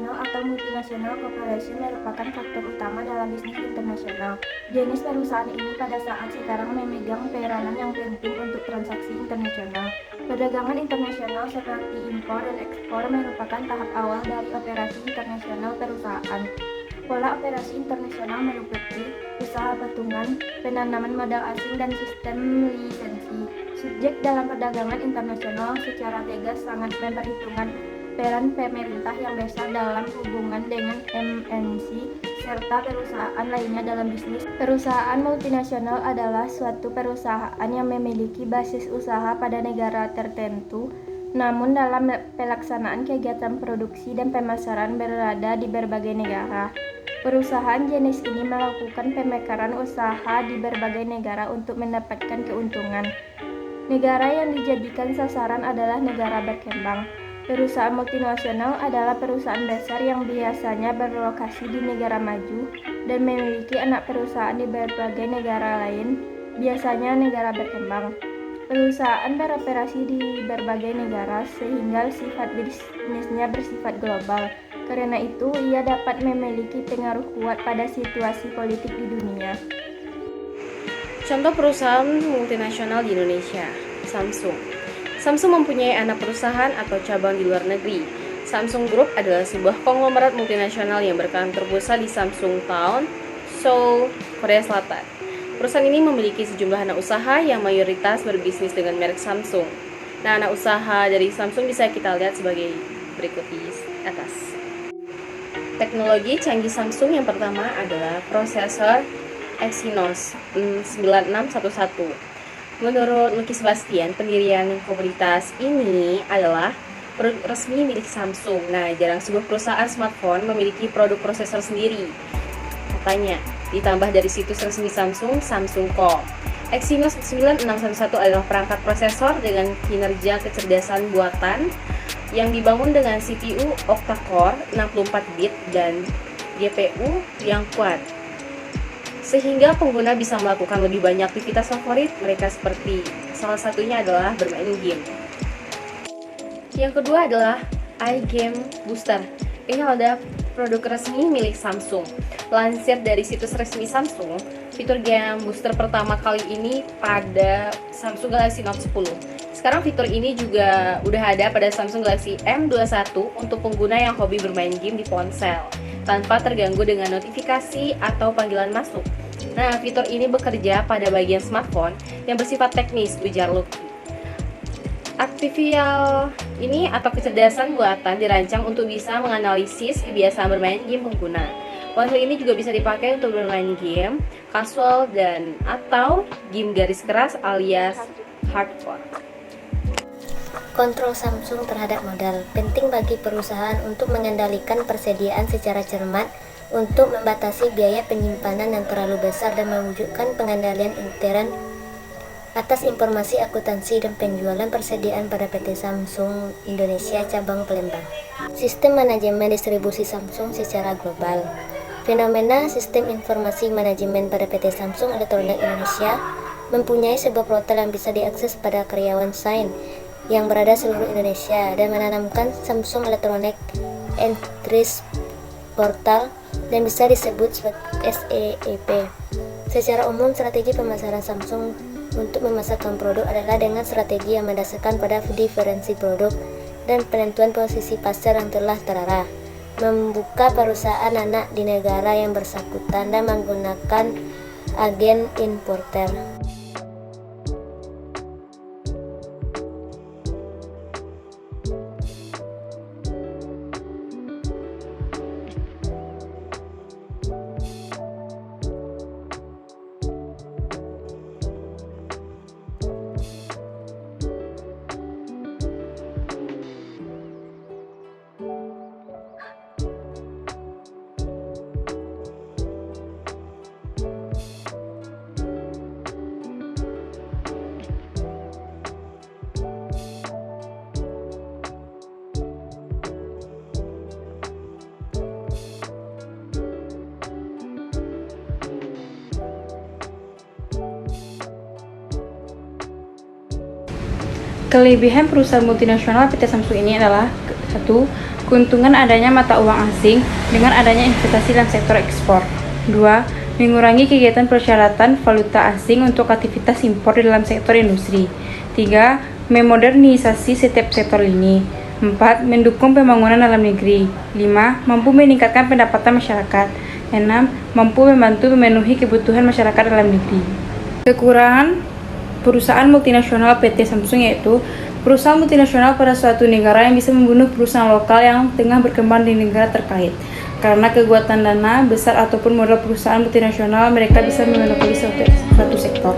internasional atau multinational corporation merupakan faktor utama dalam bisnis internasional. Jenis perusahaan ini pada saat sekarang memegang peranan yang penting untuk transaksi internasional. Perdagangan internasional seperti impor dan ekspor merupakan tahap awal dari operasi internasional perusahaan. Pola operasi internasional meliputi usaha patungan, penanaman modal asing, dan sistem lisensi. Subjek dalam perdagangan internasional secara tegas sangat memperhitungkan peran pemerintah yang besar dalam hubungan dengan MNC serta perusahaan lainnya dalam bisnis. Perusahaan multinasional adalah suatu perusahaan yang memiliki basis usaha pada negara tertentu, namun dalam pelaksanaan kegiatan produksi dan pemasaran berada di berbagai negara. Perusahaan jenis ini melakukan pemekaran usaha di berbagai negara untuk mendapatkan keuntungan. Negara yang dijadikan sasaran adalah negara berkembang. Perusahaan multinasional adalah perusahaan besar yang biasanya berlokasi di negara maju dan memiliki anak perusahaan di berbagai negara lain, biasanya negara berkembang. Perusahaan beroperasi di berbagai negara sehingga sifat bisnisnya bersifat global. Karena itu, ia dapat memiliki pengaruh kuat pada situasi politik di dunia. Contoh perusahaan multinasional di Indonesia, Samsung. Samsung mempunyai anak perusahaan atau cabang di luar negeri. Samsung Group adalah sebuah konglomerat multinasional yang berkantor pusat di Samsung Town, Seoul, Korea Selatan. Perusahaan ini memiliki sejumlah anak usaha yang mayoritas berbisnis dengan merek Samsung. Nah, anak usaha dari Samsung bisa kita lihat sebagai berikut di atas. Teknologi canggih Samsung yang pertama adalah prosesor Exynos 9611. Menurut Lucky Sebastian, pendirian komunitas ini adalah produk resmi milik Samsung. Nah, jarang sebuah perusahaan smartphone memiliki produk prosesor sendiri. Katanya, ditambah dari situs resmi Samsung, Samsung.com. Exynos 9611 adalah perangkat prosesor dengan kinerja kecerdasan buatan yang dibangun dengan CPU octa-core 64 bit dan GPU yang kuat, sehingga pengguna bisa melakukan lebih banyak aktivitas favorit mereka, seperti salah satunya adalah bermain game. Yang kedua adalah iGame Booster. Ini adalah produk resmi milik Samsung. Lansir dari situs resmi Samsung, fitur game booster pertama kali ini pada Samsung Galaxy Note 10. Sekarang fitur ini juga udah ada pada Samsung Galaxy M21 untuk pengguna yang hobi bermain game di ponsel tanpa terganggu dengan notifikasi atau panggilan masuk. Nah, fitur ini bekerja pada bagian smartphone yang bersifat teknis, ujar Lucky. Artificial ini atau kecerdasan buatan dirancang untuk bisa menganalisis kebiasaan bermain game pengguna. Ponsel ini juga bisa dipakai untuk bermain game casual dan atau game garis keras alias hardcore. Kontrol Samsung terhadap modal penting bagi perusahaan untuk mengendalikan persediaan secara cermat, untuk membatasi biaya penyimpanan yang terlalu besar dan mewujudkan pengendalian intern atas informasi akuntansi dan penjualan persediaan pada PT Samsung Indonesia cabang Palembang. Sistem manajemen distribusi Samsung secara global. Fenomena sistem informasi manajemen pada PT Samsung Electronics Indonesia mempunyai sebuah portal yang bisa diakses pada karyawan Sign yang berada seluruh Indonesia dan menanamkan Samsung Electronics Entries Portal dan bisa disebut sebagai SEEP. Secara umum, strategi pemasaran Samsung untuk memasarkan produk adalah dengan strategi yang mendasarkan pada diferensi produk dan penentuan posisi pasar yang telah terarah, membuka perusahaan anak di negara yang bersangkutan dan menggunakan agen importer. Kelebihan perusahaan multinasional PT Samsung ini adalah 1. keuntungan adanya mata uang asing dengan adanya investasi dalam sektor ekspor. 2. Mengurangi kegiatan persyaratan valuta asing untuk aktivitas impor di dalam sektor industri. 3. Memodernisasi setiap sektor ini. 4. Mendukung pembangunan dalam negeri. 5. Mampu meningkatkan pendapatan masyarakat. 6. Mampu membantu memenuhi kebutuhan masyarakat dalam negeri. Kekurangan perusahaan multinasional PT Samsung yaitu perusahaan multinasional pada suatu negara yang bisa membunuh perusahaan lokal yang tengah berkembang di negara terkait. Karena kekuatan dana besar ataupun modal perusahaan multinasional, mereka bisa memonopoli suatu sektor.